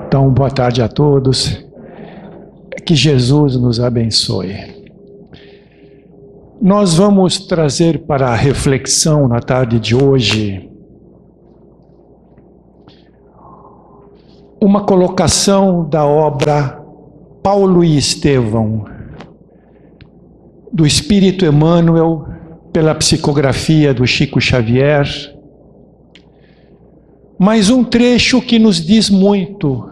Então, boa tarde a todos. Que Jesus nos abençoe. Nós vamos trazer para a reflexão na tarde de hoje uma colocação da obra Paulo e Estevão, do Espírito Emmanuel, pela psicografia do Chico Xavier, mas um trecho que nos diz muito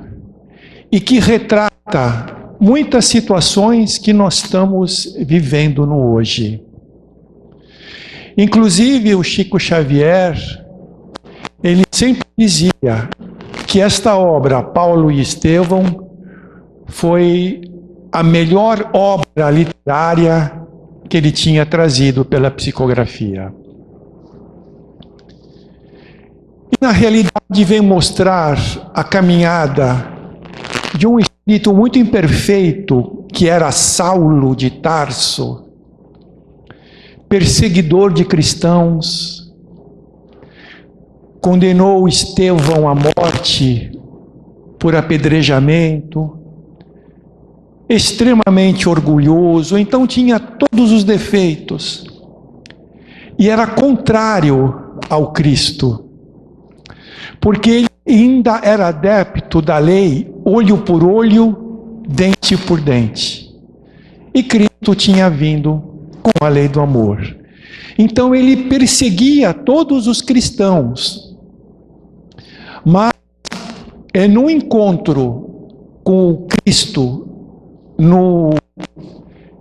e que retrata muitas situações que nós estamos vivendo no hoje. Inclusive, o Chico Xavier, ele sempre dizia que esta obra, Paulo e Estevão, foi a melhor obra literária que ele tinha trazido pela psicografia. E, na realidade, vem mostrar a caminhada de um espírito muito imperfeito, que era Saulo de Tarso, perseguidor de cristãos, condenou Estevão à morte por apedrejamento, extremamente orgulhoso, então tinha todos os defeitos, e era contrário ao Cristo, porque ele ainda era adepto da lei, olho por olho, dente por dente. E Cristo tinha vindo com a lei do amor. Então ele perseguia todos os cristãos. Mas no encontro com o Cristo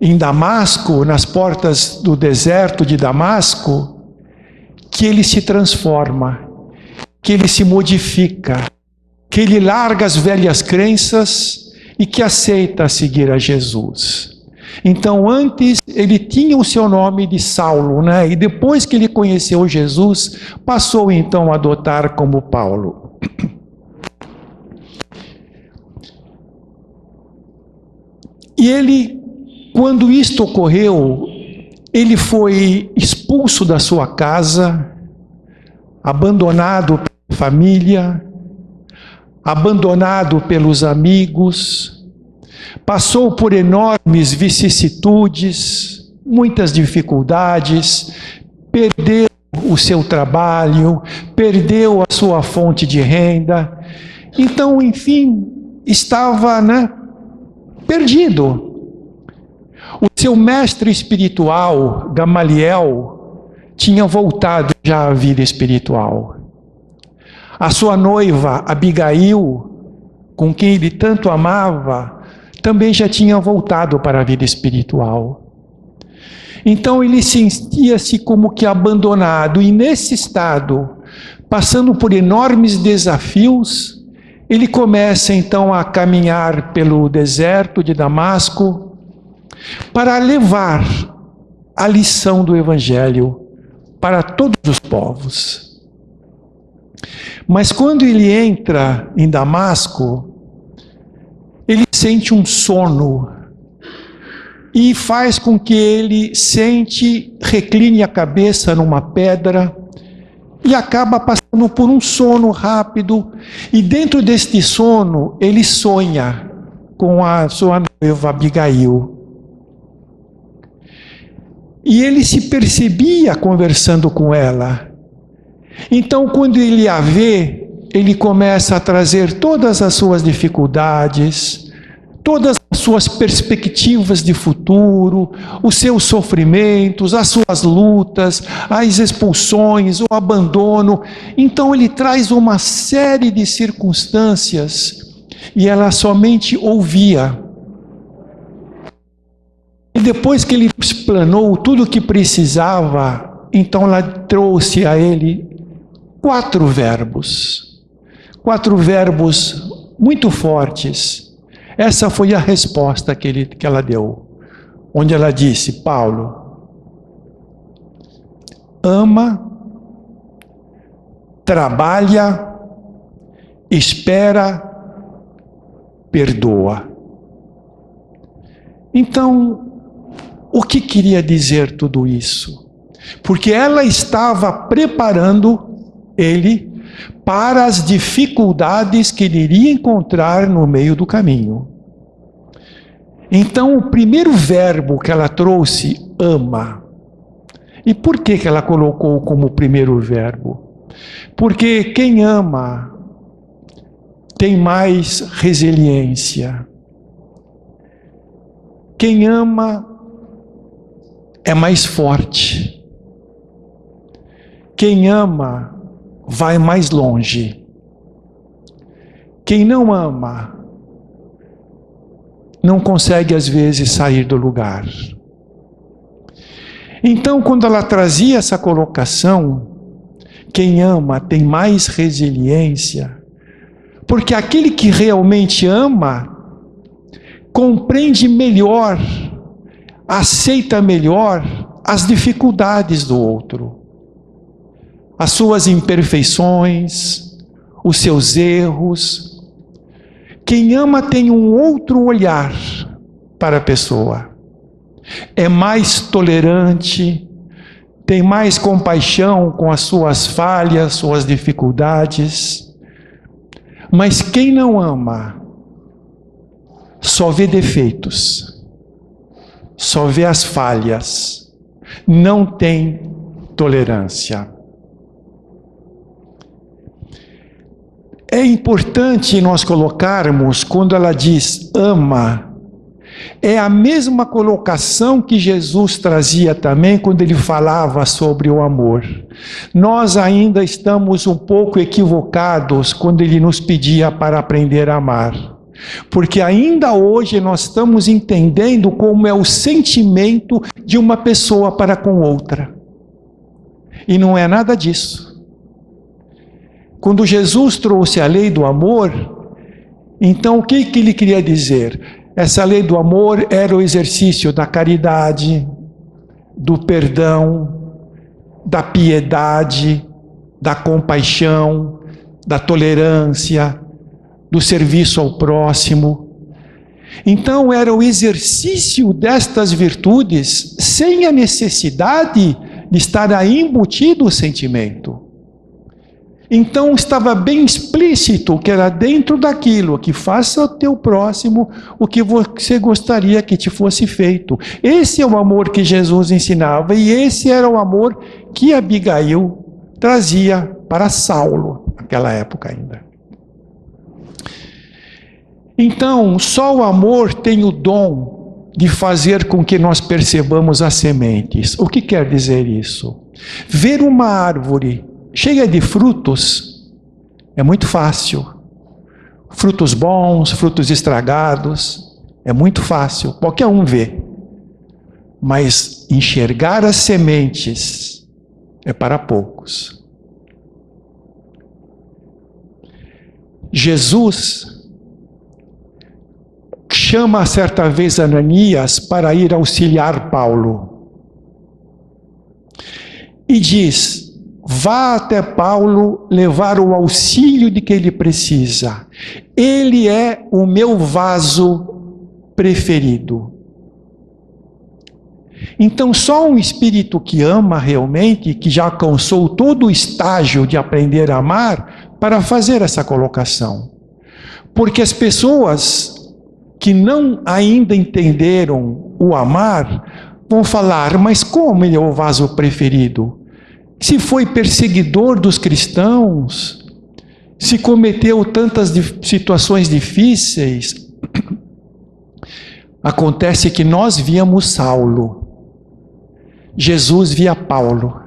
em Damasco, nas portas do deserto de Damasco, que ele se transforma, que ele se modifica, que ele larga as velhas crenças e que aceita seguir a Jesus. Então, antes ele tinha o seu nome de Saulo, né? E depois que ele conheceu Jesus, passou então a adotar como Paulo. E ele, quando isto ocorreu, ele foi expulso da sua casa, abandonado pela família, abandonado pelos amigos, passou por enormes vicissitudes, muitas dificuldades, perdeu o seu trabalho, perdeu a sua fonte de renda. Então, enfim, estava, perdido. O seu mestre espiritual, Gamaliel, tinha voltado já à vida espiritual. A sua noiva, Abigail, com quem ele tanto amava, também já tinha voltado para a vida espiritual. Então ele sentia-se como que abandonado, e nesse estado, passando por enormes desafios, ele começa então a caminhar pelo deserto de Damasco para levar a lição do Evangelho para todos os povos. Mas quando ele entra em Damasco, ele sente um sono e faz com que ele recline a cabeça numa pedra e acaba passando por um sono rápido, e dentro deste sono ele sonha com a sua noiva Abigail. E ele se percebia conversando com ela. Então, quando ele a vê, ele começa a trazer todas as suas dificuldades, todas as suas perspectivas de futuro, os seus sofrimentos, as suas lutas, as expulsões, o abandono. Então ele traz uma série de circunstâncias e ela somente ouvia. E depois que ele explanou tudo o que precisava, então ela trouxe a ele 4 verbos muito fortes. Essa foi a resposta que ela deu, onde ela disse: Paulo, ama, trabalha, espera, perdoa. Então, o que queria dizer tudo isso? Porque ela estava preparando ele para as dificuldades que ele iria encontrar no meio do caminho. Então, o primeiro verbo que ela trouxe, ama. E por que ela colocou como primeiro verbo? Porque quem ama tem mais resiliência. Quem ama é mais forte. Quem ama vai mais longe. Quem não ama não consegue às vezes sair do lugar. Então, quando ela trazia essa colocação, quem ama tem mais resiliência, porque aquele que realmente ama compreende melhor, aceita melhor as dificuldades do outro, as suas imperfeições, os seus erros. Quem ama tem um outro olhar para a pessoa, é mais tolerante, tem mais compaixão com as suas falhas, suas dificuldades. Mas quem não ama só vê defeitos, só vê as falhas, não tem tolerância. É importante nós colocarmos, quando ela diz ama, é a mesma colocação que Jesus trazia também quando ele falava sobre o amor. Nós ainda estamos um pouco equivocados quando ele nos pedia para aprender a amar. Porque ainda hoje nós estamos entendendo como é o sentimento de uma pessoa para com outra. E não é nada disso. Quando Jesus trouxe a lei do amor, então o que ele queria dizer? Essa lei do amor era o exercício da caridade, do perdão, da piedade, da compaixão, da tolerância, do serviço ao próximo. Então era o exercício destas virtudes sem a necessidade de estar aí embutido o sentimento. Então estava bem explícito que era dentro daquilo, que faça ao teu próximo o que você gostaria que te fosse feito. Esse é o amor que Jesus ensinava, e esse era o amor que Abigail trazia para Saulo, naquela época ainda. Então, só o amor tem o dom de fazer com que nós percebamos as sementes. O que quer dizer isso? Ver uma árvore cheia de frutos é muito fácil. Frutos bons, frutos estragados, é muito fácil, qualquer um vê. Mas enxergar as sementes é para poucos. Jesus chama certa vez Ananias para ir auxiliar Paulo. E diz: vá até Paulo levar o auxílio de que ele precisa. Ele é o meu vaso preferido. Então, só um espírito que ama realmente, que já alcançou todo o estágio de aprender a amar, para fazer essa colocação. Porque as pessoas que não ainda entenderam o amar, vão falar: mas como ele é o vaso preferido? Se foi perseguidor dos cristãos, se cometeu tantas situações difíceis. Acontece que nós víamos Saulo, Jesus via Paulo,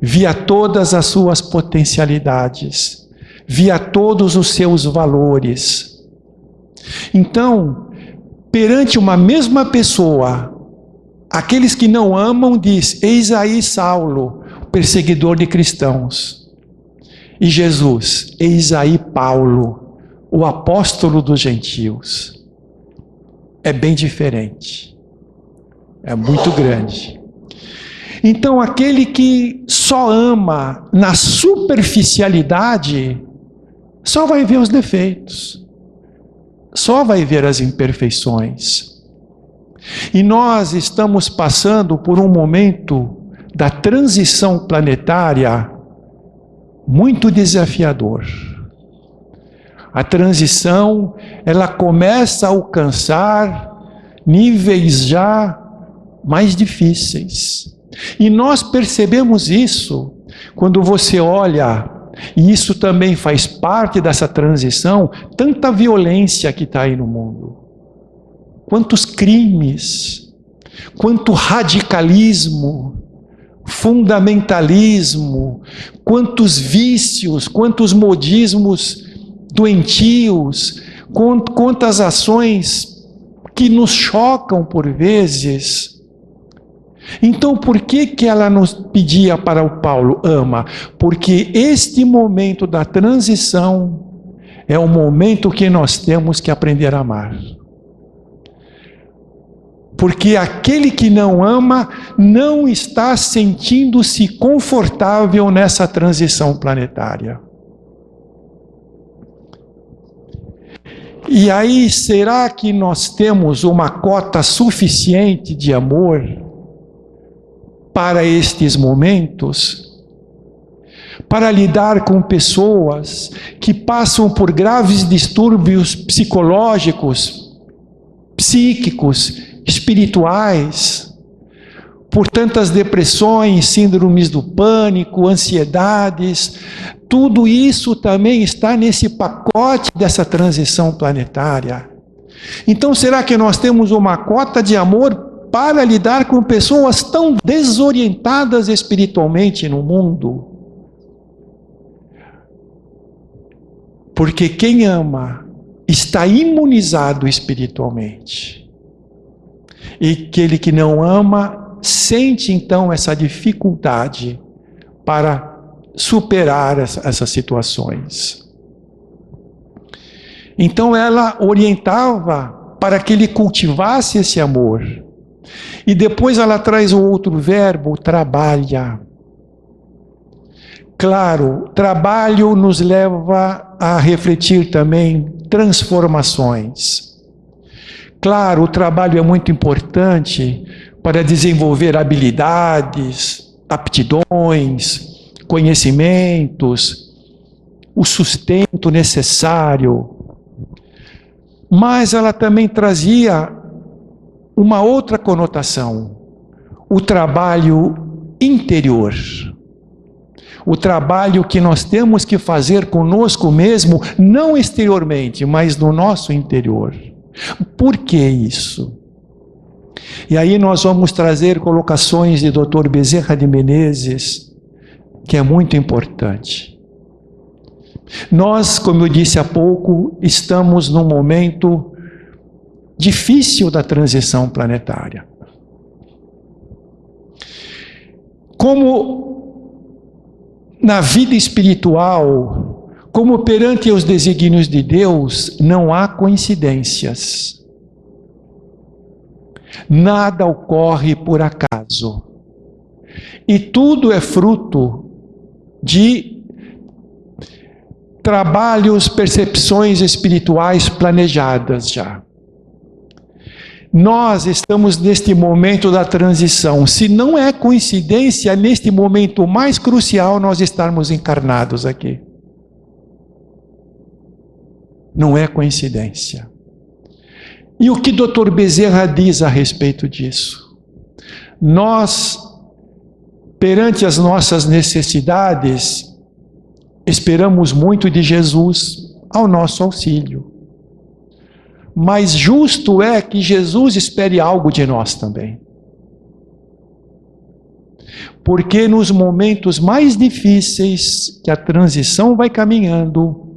via todas as suas potencialidades, via todos os seus valores. Então, perante uma mesma pessoa, aqueles que não amam diz: eis aí Saulo, perseguidor de cristãos. E Jesus: eis aí Paulo, o apóstolo dos gentios. É bem diferente. É muito grande. Então, aquele que só ama na superficialidade, só vai ver os defeitos, só vai ver as imperfeições. E nós estamos passando por um momento da transição planetária muito desafiador. A transição, ela começa a alcançar níveis já mais difíceis. E nós percebemos isso quando você olha, e isso também faz parte dessa transição, tanta violência que está aí no mundo. Quantos crimes, quanto radicalismo, fundamentalismo, quantos vícios, quantos modismos doentios, quantas ações que nos chocam por vezes. Então, por que ela nos pedia para o Paulo? Ama. Porque este momento da transição é o momento que nós temos que aprender a amar. Porque aquele que não ama não está sentindo-se confortável nessa transição planetária. E aí, será que nós temos uma cota suficiente de amor para estes momentos? Para lidar com pessoas que passam por graves distúrbios psicológicos, psíquicos, espirituais, por tantas depressões, síndromes do pânico, ansiedades, tudo isso também está nesse pacote dessa transição planetária. Então, será que nós temos uma cota de amor para lidar com pessoas tão desorientadas espiritualmente no mundo? Porque quem ama está imunizado espiritualmente. E aquele que não ama sente então essa dificuldade para superar essas situações. Então ela orientava para que ele cultivasse esse amor. E depois ela traz o outro verbo, trabalha. Claro, trabalho nos leva a refletir também transformações. Claro, o trabalho é muito importante para desenvolver habilidades, aptidões, conhecimentos, o sustento necessário. Mas ela também trazia uma outra conotação, o trabalho interior. O trabalho que nós temos que fazer conosco mesmo, não exteriormente, mas no nosso interior. Por que isso? E aí nós vamos trazer colocações de Dr. Bezerra de Menezes, que é muito importante. Nós, como eu disse há pouco, estamos num momento difícil da transição planetária. Como na vida espiritual, como perante os desígnios de Deus, não há coincidências. Nada ocorre por acaso. E tudo é fruto de trabalhos, percepções espirituais planejadas já. Nós estamos neste momento da transição. Se não é coincidência, neste momento mais crucial, nós estarmos encarnados aqui. Não é coincidência. E o que Dr. Bezerra diz a respeito disso? Nós, perante as nossas necessidades, esperamos muito de Jesus ao nosso auxílio. Mas justo é que Jesus espere algo de nós também. Porque nos momentos mais difíceis que a transição vai caminhando,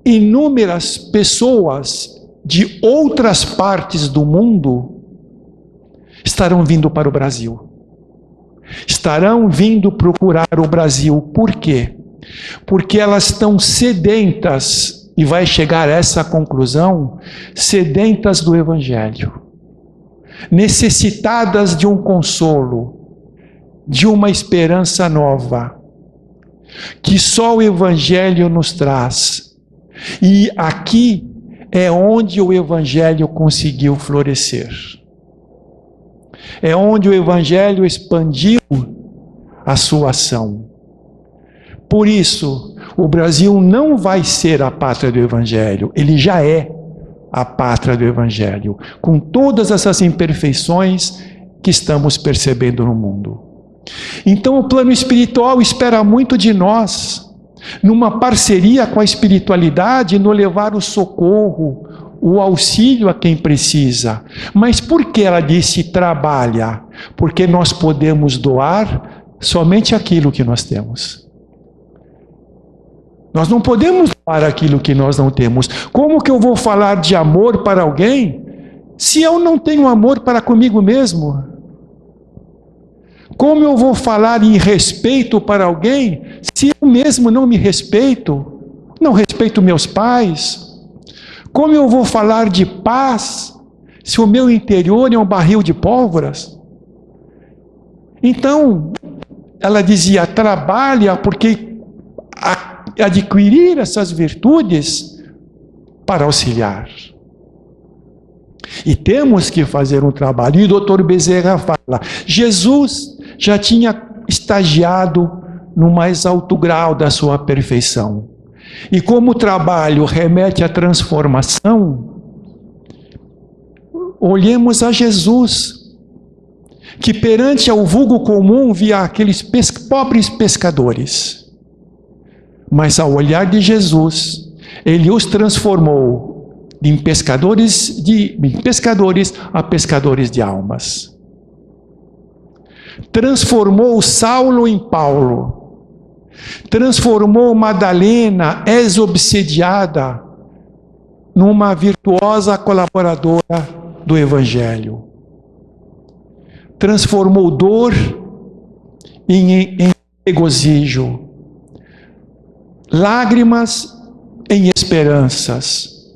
inúmeras pessoas de outras partes do mundo estarão vindo para o Brasil. Estarão vindo procurar o Brasil. Por quê? Porque elas estão sedentas, e vai chegar a essa conclusão, sedentas do Evangelho, necessitadas de um consolo, de uma esperança nova, que só o Evangelho nos traz. E aqui é onde o Evangelho conseguiu florescer. É onde o Evangelho expandiu a sua ação. Por isso, o Brasil não vai ser a pátria do Evangelho, ele já é a pátria do Evangelho, com todas essas imperfeições que estamos percebendo no mundo. Então o plano espiritual espera muito de nós, numa parceria com a espiritualidade, no levar o socorro, o auxílio a quem precisa. Mas por que ela disse trabalha? Porque nós podemos doar somente aquilo que nós temos. Nós não podemos doar aquilo que nós não temos. Como que eu vou falar de amor para alguém se eu não tenho amor para comigo mesmo? Como eu vou falar em respeito para alguém se eu mesmo não me respeito? Não respeito meus pais? Como eu vou falar de paz se o meu interior é um barril de pólvoras? Então, ela dizia, trabalha porque adquirir essas virtudes para auxiliar. E temos que fazer um trabalho. E o Dr. Bezerra fala, Jesus já tinha estagiado no mais alto grau da sua perfeição. E como o trabalho remete à transformação, olhemos a Jesus, que perante ao vulgo comum via aqueles pobres pescadores. Mas ao olhar de Jesus, ele os transformou de pescadores a pescadores de almas. Transformou Saulo em Paulo. Transformou Madalena, ex-obsediada, numa virtuosa colaboradora do Evangelho. Transformou dor em regozijo, lágrimas em esperanças,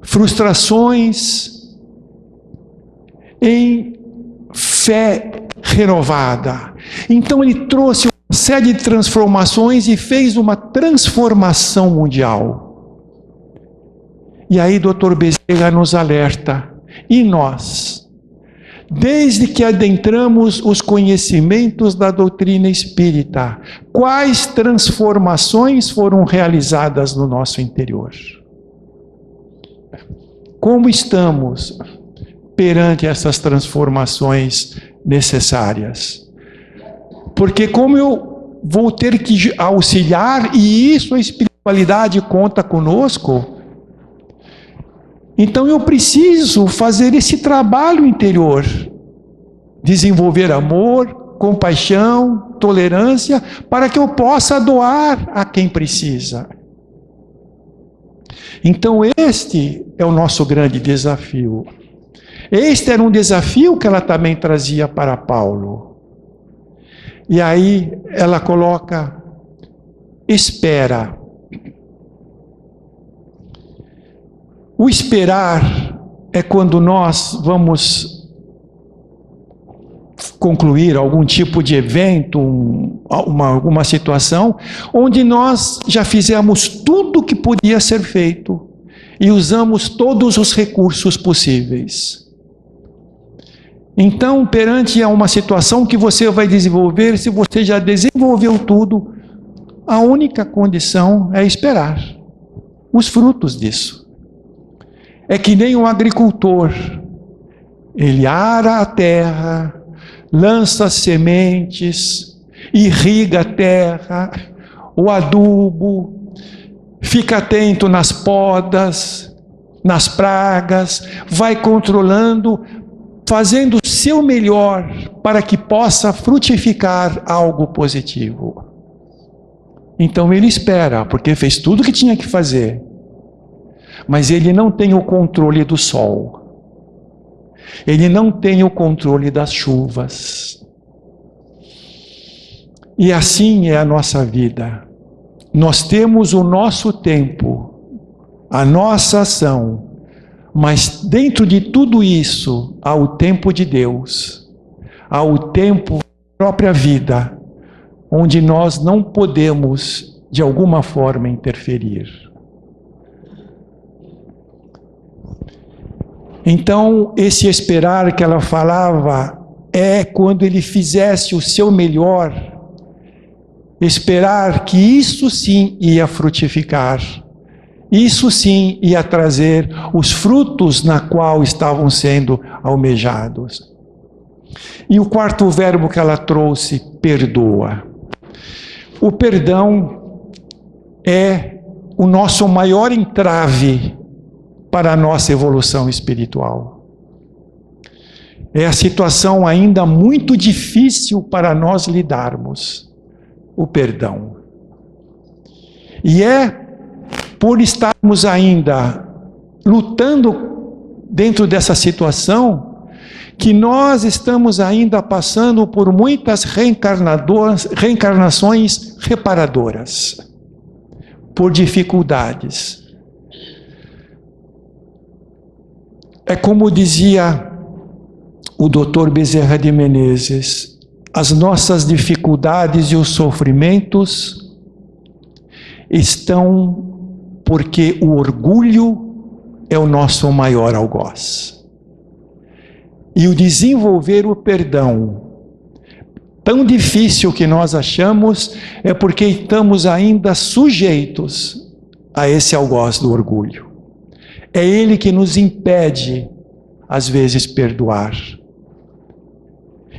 frustrações em fé renovada. Então ele trouxe uma série de transformações e fez uma transformação mundial. E aí Dr. Bezerra nos alerta, e nós, desde que adentramos os conhecimentos da doutrina espírita, quais transformações foram realizadas no nosso interior? Como estamos perante essas transformações necessárias? Porque como eu vou ter que auxiliar, e isso a espiritualidade conta conosco, então eu preciso fazer esse trabalho interior, desenvolver amor, compaixão, tolerância, para que eu possa doar a quem precisa. Então este é o nosso grande desafio. Este era um desafio que ela também trazia para Paulo. E aí ela coloca, espera. O esperar é quando nós vamos concluir algum tipo de evento, alguma situação, onde nós já fizemos tudo que podia ser feito e usamos todos os recursos possíveis. Então, perante a uma situação que você vai desenvolver, se você já desenvolveu tudo, a única condição é esperar os frutos disso. É que nem um agricultor, ele ara a terra, lança sementes, irriga a terra, o adubo, fica atento nas podas, nas pragas, vai controlando, fazendo o seu melhor para que possa frutificar algo positivo. Então ele espera, porque fez tudo o que tinha que fazer. Mas ele não tem o controle do sol. Ele não tem o controle das chuvas. E assim é a nossa vida. Nós temos o nosso tempo, a nossa ação, mas dentro de tudo isso, há o tempo de Deus, há o tempo da própria vida, onde nós não podemos, de alguma forma, interferir. Então, esse esperar que ela falava é quando ele fizesse o seu melhor esperar que isso sim ia frutificar, isso sim ia trazer os frutos na qual estavam sendo almejados. E o quarto verbo que ela trouxe, perdoa. O perdão é o nosso maior entrave para a nossa evolução espiritual. É a situação ainda muito difícil para nós lidarmos, o perdão. E é por estarmos ainda lutando dentro dessa situação que nós estamos ainda passando por muitas reencarnações reparadoras, por dificuldades. É como dizia o Dr. Bezerra de Menezes, as nossas dificuldades e os sofrimentos estão porque o orgulho é o nosso maior algoz. E o desenvolver o perdão, tão difícil que nós achamos, é porque estamos ainda sujeitos a esse algoz do orgulho. É ele que nos impede, às vezes, perdoar.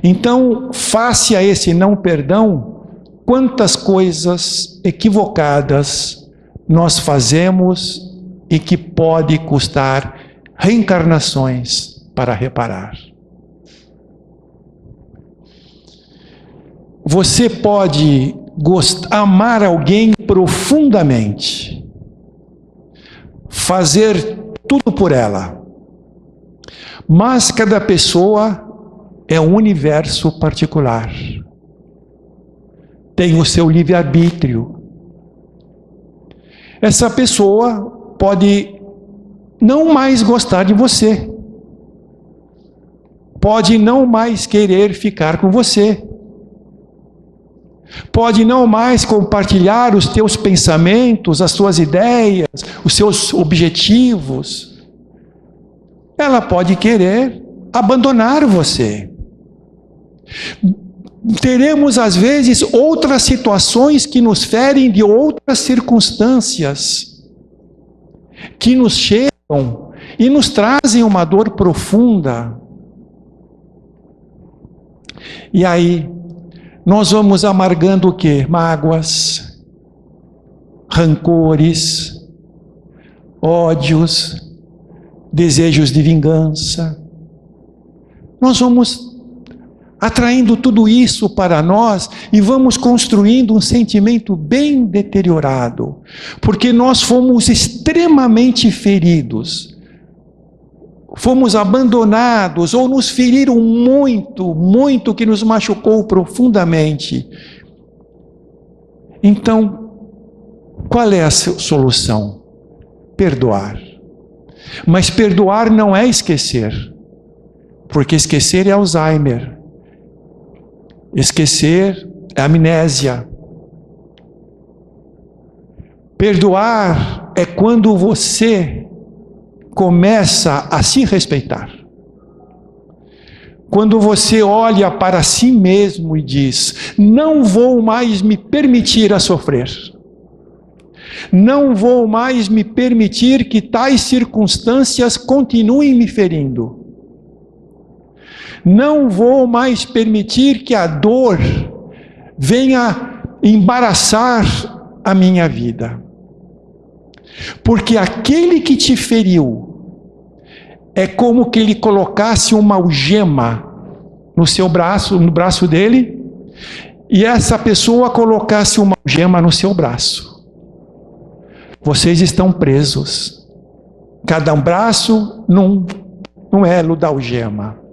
Então, face a esse não perdão, quantas coisas equivocadas nós fazemos e que pode custar reencarnações para reparar. Você pode amar alguém profundamente, fazer tudo por ela, mas cada pessoa é um universo particular, tem o seu livre-arbítrio. Essa pessoa pode não mais gostar de você, pode não mais querer ficar com você, pode não mais compartilhar os teus pensamentos, as suas ideias, os seus objetivos. Ela pode querer abandonar você. Teremos, às vezes, outras situações que nos ferem de outras circunstâncias, que nos chegam e nos trazem uma dor profunda. E aí, nós vamos amargando o quê? Mágoas, rancores, ódios, desejos de vingança. Nós vamos atraindo tudo isso para nós e vamos construindo um sentimento bem deteriorado, porque nós fomos extremamente feridos. Fomos abandonados ou nos feriram muito, muito, que nos machucou profundamente. Então, qual é a solução? Perdoar. Mas perdoar não é esquecer, porque esquecer é Alzheimer. Esquecer é amnésia. Perdoar é quando você começa a se respeitar. Quando você olha para si mesmo e diz: não vou mais me permitir a sofrer. Não vou mais me permitir que tais circunstâncias continuem me ferindo. Não vou mais permitir que a dor venha embaraçar a minha vida. Porque aquele que te feriu é como que ele colocasse uma algema no seu braço, no braço dele, e essa pessoa colocasse uma algema no seu braço. Vocês estão presos. Cada um braço num elo da algema.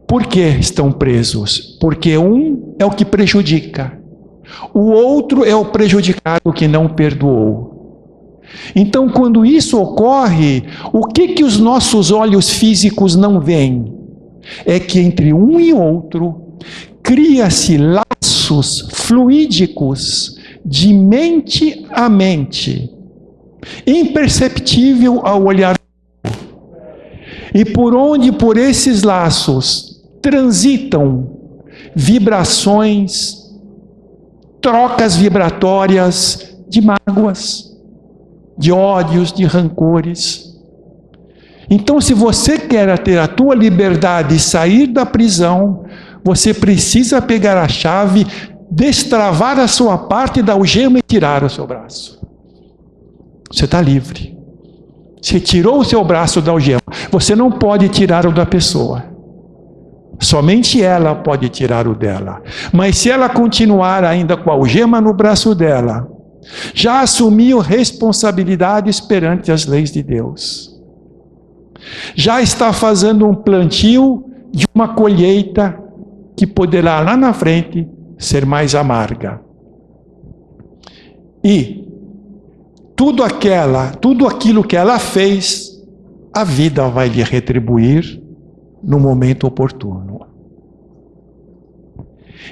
Por que estão presos? Porque um é o que prejudica. O outro é o prejudicado que não perdoou. Então, quando isso ocorre, o que os nossos olhos físicos não veem? É que entre um e outro cria-se laços fluídicos de mente a mente, imperceptível ao olhar. E por esses laços transitam vibrações trocas vibratórias de mágoas, de ódios, de rancores. Então, se você quer ter a tua liberdade e sair da prisão, você precisa pegar a chave, destravar a sua parte da algema e tirar o seu braço. Você está livre. Você tirou o seu braço da algema. Você não pode tirar o da pessoa. Somente ela pode tirar o dela. Mas se ela continuar ainda com a algema no braço dela, já assumiu responsabilidades perante as leis de Deus. Já está fazendo um plantio de uma colheita que poderá lá na frente ser mais amarga. E tudo aquilo que ela fez, a vida vai lhe retribuir no momento oportuno.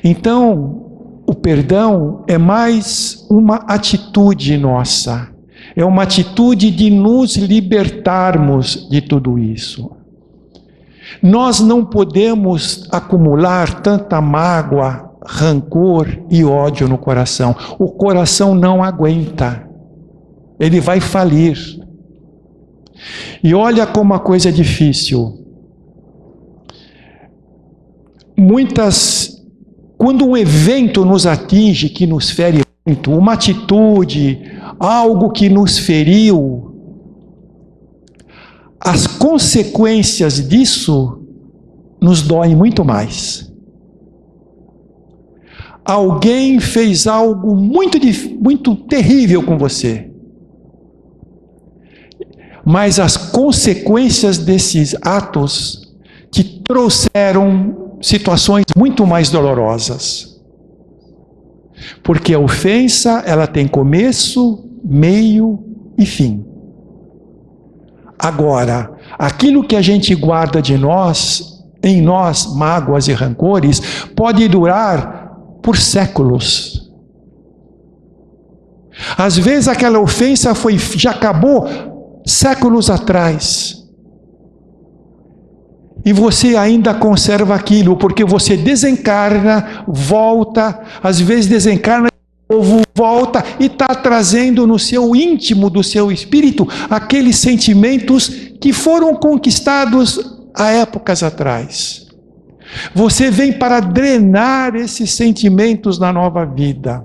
Então, o perdão é mais uma atitude nossa. É uma atitude de nos libertarmos de tudo isso. Nós não podemos acumular tanta mágoa, rancor e ódio no coração. O coração não aguenta. Ele vai falir. E olha como a coisa é difícil. Quando um evento nos atinge, que nos fere muito, uma atitude, algo que nos feriu, as consequências disso nos doem muito mais. Alguém fez algo muito terrível com você, mas as consequências desses atos te trouxeram situações muito mais dolorosas. Porque a ofensa, ela tem começo, meio e fim. Agora, aquilo que a gente guarda de nós, em nós, mágoas e rancores, pode durar por séculos. Às vezes aquela ofensa já acabou séculos atrás. E você ainda conserva aquilo, porque você desencarna, volta, às vezes desencarna de novo, volta, e está trazendo no seu íntimo, do seu espírito, aqueles sentimentos que foram conquistados há épocas atrás. Você vem para drenar esses sentimentos na nova vida.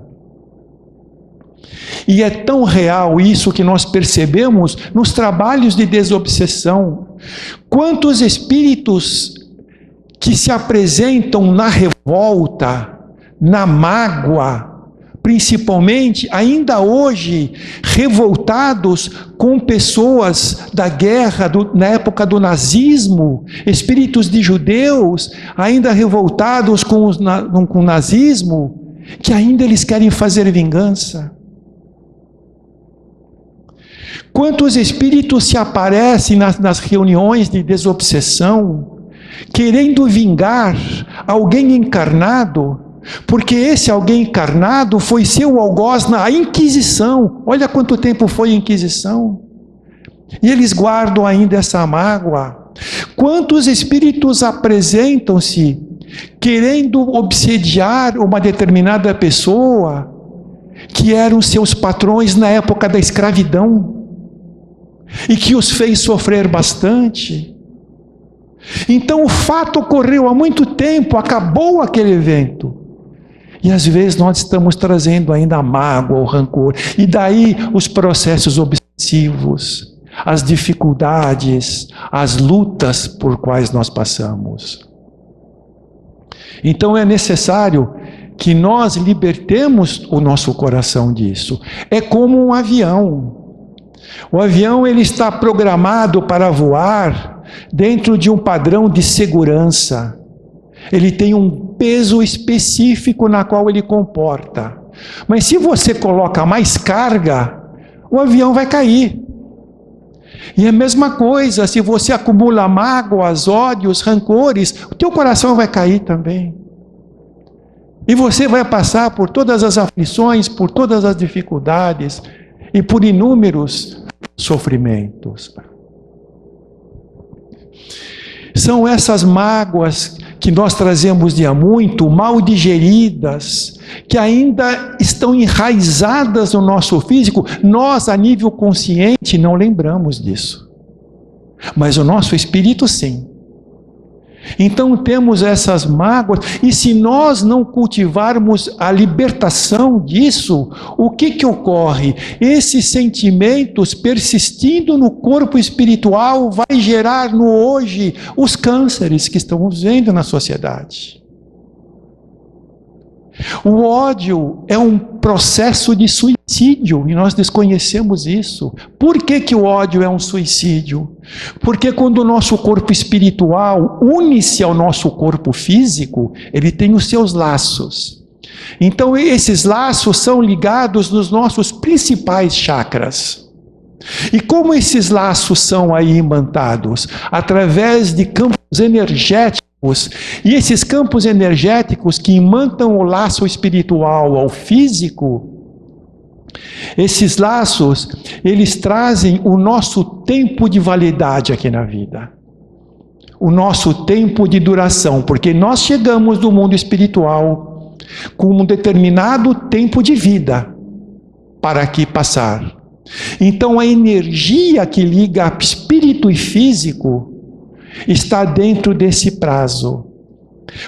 E é tão real isso que nós percebemos nos trabalhos de desobsessão. Quantos espíritos que se apresentam na revolta, na mágoa, principalmente ainda hoje revoltados com pessoas da guerra, na época do nazismo, espíritos de judeus ainda revoltados com o nazismo, que ainda eles querem fazer vingança. Quantos espíritos se aparecem nas reuniões de desobsessão, querendo vingar alguém encarnado, porque esse alguém encarnado foi seu algoz na Inquisição. Olha quanto tempo foi a Inquisição. E eles guardam ainda essa mágoa. Quantos espíritos apresentam-se querendo obsediar uma determinada pessoa, que eram seus patrões na época da escravidão, e que os fez sofrer bastante. Então o fato ocorreu há muito tempo, acabou aquele evento. E às vezes nós estamos trazendo ainda a mágoa, o rancor. E daí os processos obsessivos, as dificuldades, as lutas por quais nós passamos. Então é necessário que nós libertemos o nosso coração disso. É como um avião. O avião ele está programado para voar dentro de um padrão de segurança. Ele tem um peso específico na qual ele comporta. Mas se você coloca mais carga, o avião vai cair. E é a mesma coisa, se você acumula mágoas, ódios, rancores, o teu coração vai cair também. E você vai passar por todas as aflições, por todas as dificuldades e por inúmeros sofrimentos. São essas mágoas que nós trazemos de há muito, mal digeridas, que ainda estão enraizadas no nosso físico, nós, a nível consciente, não lembramos disso. Mas o nosso espírito, sim. Então temos essas mágoas, e se nós não cultivarmos a libertação disso, o que ocorre? Esses sentimentos persistindo no corpo espiritual vai gerar no hoje os cânceres que estamos vendo na sociedade. O ódio é um processo de suicídio, e nós desconhecemos isso. Por que o ódio é um suicídio? Porque quando o nosso corpo espiritual une-se ao nosso corpo físico, ele tem os seus laços. Então esses laços são ligados nos nossos principais chakras. E como esses laços são aí imantados? Através de campos energéticos. E esses campos energéticos que imantam o laço espiritual ao físico, esses laços, eles trazem o nosso tempo de validade aqui na vida. O nosso tempo de duração, porque nós chegamos do mundo espiritual com um determinado tempo de vida para aqui passar. Então a energia que liga espírito e físico está dentro desse prazo.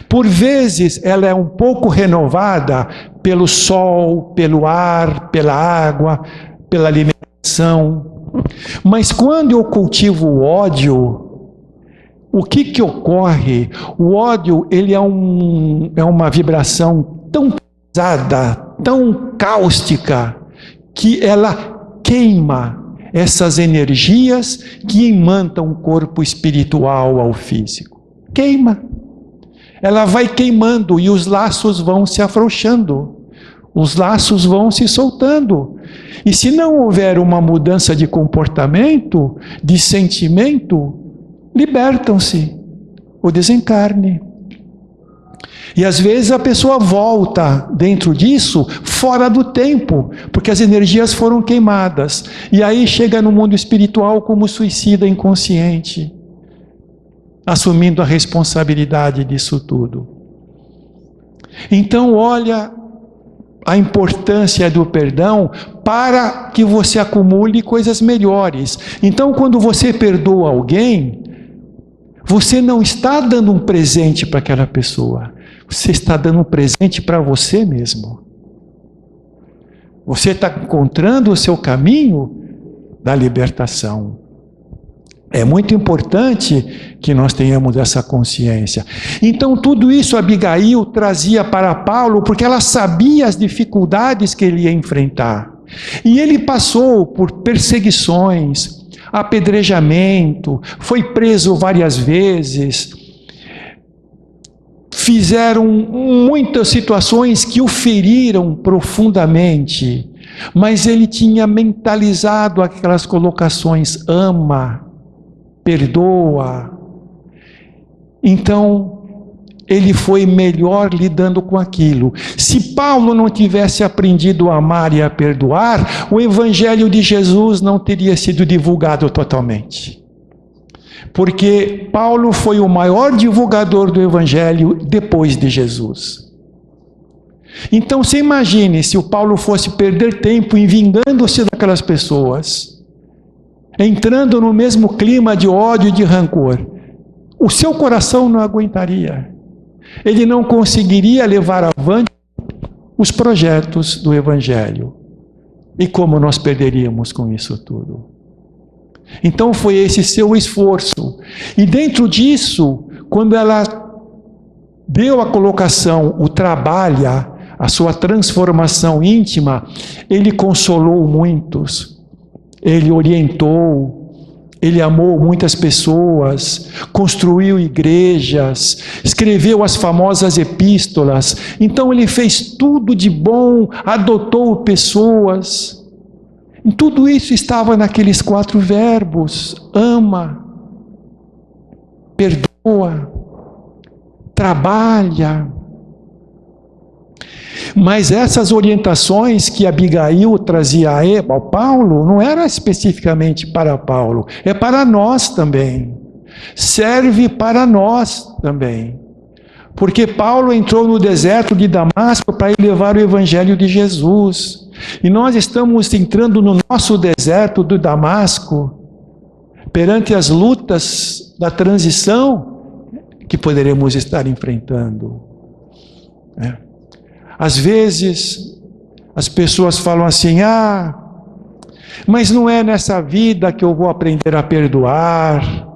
Por vezes ela é um pouco renovada pelo sol, pelo ar, pela água, pela alimentação. Mas quando eu cultivo o ódio, o que ocorre? O ódio, ele é uma vibração tão pesada, tão cáustica, que ela queima essas energias que imantam o corpo espiritual ao físico. Queima. Ela vai queimando e os laços vão se afrouxando. Os laços vão se soltando. E se não houver uma mudança de comportamento, de sentimento, libertam-se o desencarne. E às vezes a pessoa volta dentro disso, fora do tempo, porque as energias foram queimadas. E aí chega no mundo espiritual como suicida inconsciente, assumindo a responsabilidade disso tudo. Então olha a importância do perdão para que você acumule coisas melhores. Então quando você perdoa alguém, você não está dando um presente para aquela pessoa. Você está dando um presente para você mesmo. Você está encontrando o seu caminho da libertação. É muito importante que nós tenhamos essa consciência. Então tudo isso Abigail trazia para Paulo, porque ela sabia as dificuldades que ele ia enfrentar. E ele passou por perseguições, apedrejamento, foi preso várias vezes. Fizeram muitas situações que o feriram profundamente, mas ele tinha mentalizado aquelas colocações: ama, perdoa. Então ele foi melhor lidando com aquilo. Se Paulo não tivesse aprendido a amar e a perdoar, o Evangelho de Jesus não teria sido divulgado totalmente. Porque Paulo foi o maior divulgador do Evangelho depois de Jesus. Então você imagine se o Paulo fosse perder tempo em vingando-se daquelas pessoas, entrando no mesmo clima de ódio e de rancor. O seu coração não aguentaria. Ele não conseguiria levar avante os projetos do Evangelho. E como nós perderíamos com isso tudo? Então foi esse seu esforço. E dentro disso, quando ela deu a colocação, o trabalha, a sua transformação íntima, ele consolou muitos, ele orientou, ele amou muitas pessoas, construiu igrejas, escreveu as famosas epístolas. Então ele fez tudo de bom, adotou pessoas. E tudo isso estava naqueles 4 verbos: ama, perdoa, trabalha. Mas essas orientações que Abigail trazia ao Paulo, não era especificamente para Paulo, é para nós também. Serve para nós também. Porque Paulo entrou no deserto de Damasco para levar o evangelho de Jesus. E nós estamos entrando no nosso deserto de Damasco, perante as lutas da transição que poderemos estar enfrentando. Às vezes, as pessoas falam assim, mas não é nessa vida que eu vou aprender a perdoar,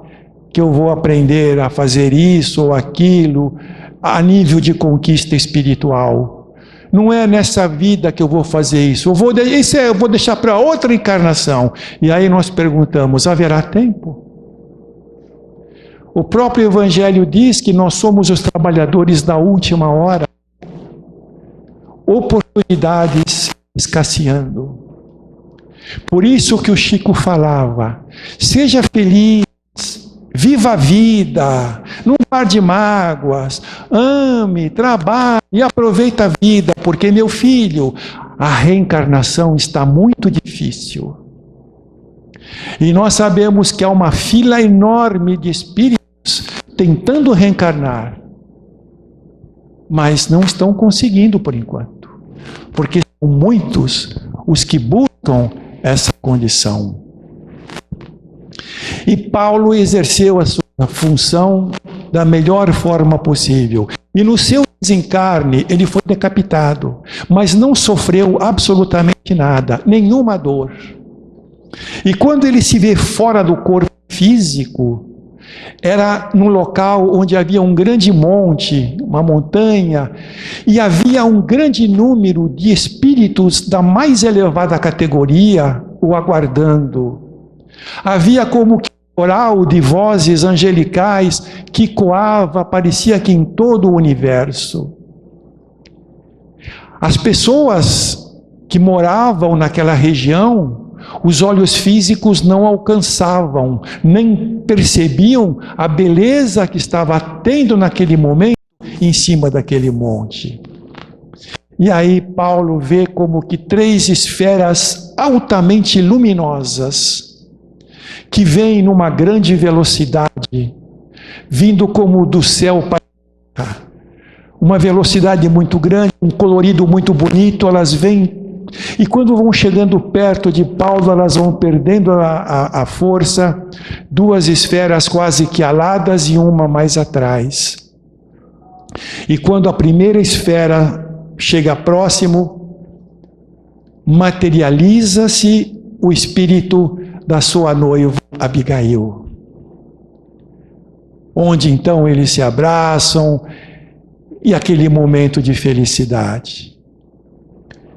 que eu vou aprender a fazer isso ou aquilo, a nível de conquista espiritual. Não é nessa vida que eu vou fazer isso. Eu vou deixar para outra encarnação. E aí nós perguntamos, haverá tempo? O próprio Evangelho diz que nós somos os trabalhadores da última hora. Oportunidades escasseando. Por isso que o Chico falava, seja feliz, viva a vida, não guarde mágoas, ame, trabalhe e aproveita a vida, porque, meu filho, a reencarnação está muito difícil. E nós sabemos que há uma fila enorme de espíritos tentando reencarnar, mas não estão conseguindo por enquanto, porque são muitos os que buscam essa condição. E Paulo exerceu a sua função da melhor forma possível. E no seu desencarne, ele foi decapitado, mas não sofreu absolutamente nada, nenhuma dor. E quando ele se vê fora do corpo físico, era num local onde havia um grande monte, uma montanha, e havia um grande número de espíritos da mais elevada categoria o aguardando. Havia como que um coral de vozes angelicais que coava, parecia que em todo o universo. As pessoas que moravam naquela região, os olhos físicos não alcançavam, nem percebiam a beleza que estava tendo naquele momento em cima daquele monte. E aí Paulo vê como que 3 esferas altamente luminosas, que vêm numa grande velocidade, vindo como do céu para cá. Uma velocidade muito grande, um colorido muito bonito, elas vêm. E quando vão chegando perto de Paulo, elas vão perdendo a força, 2 esferas quase que aladas e uma mais atrás. E quando a primeira esfera chega próximo, materializa-se o espírito da sua noiva Abigail. Onde então eles se abraçam e aquele momento de felicidade.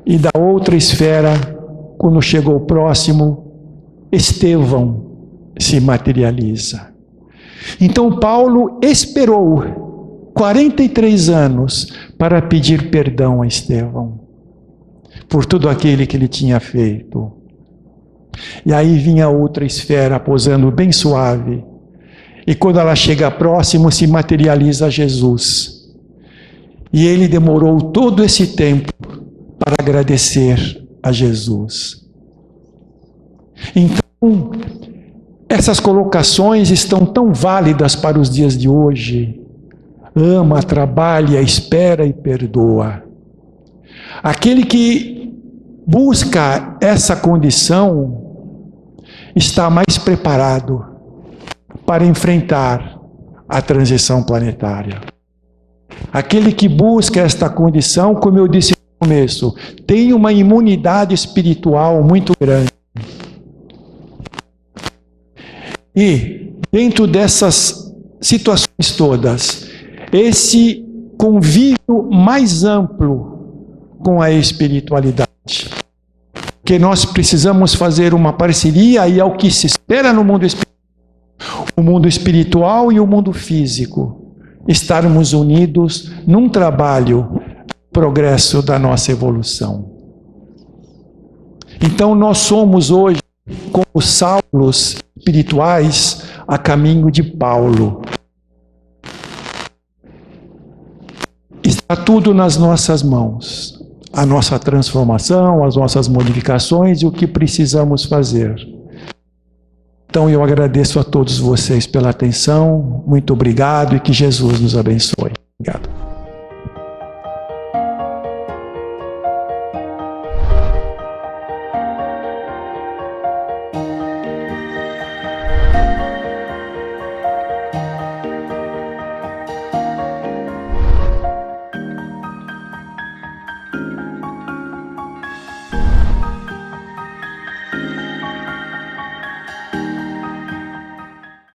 E da outra esfera, quando chegou próximo, Estevão se materializa. Então Paulo esperou 43 anos para pedir perdão a Estevão por tudo aquilo que ele tinha feito. E aí vinha outra esfera posando bem suave. E quando ela chega próximo, se materializa Jesus. E ele demorou todo esse tempo para agradecer a Jesus. Então, essas colocações estão tão válidas para os dias de hoje. Ama, trabalha, espera e perdoa. Aquele que busca essa condição está mais preparado para enfrentar a transição planetária. Aquele que busca esta condição, como eu disse no começo, tem uma imunidade espiritual muito grande. E, dentro dessas situações todas, esse convívio mais amplo com a espiritualidade, que nós precisamos fazer uma parceria, e é o que se espera no mundo espiritual, o mundo espiritual e o mundo físico, estarmos unidos num trabalho, progresso da nossa evolução. Então nós somos hoje como Saulos espirituais a caminho de Paulo. Está tudo nas nossas mãos. A nossa transformação, as nossas modificações e o que precisamos fazer. Então eu agradeço a todos vocês pela atenção, muito obrigado e que Jesus nos abençoe.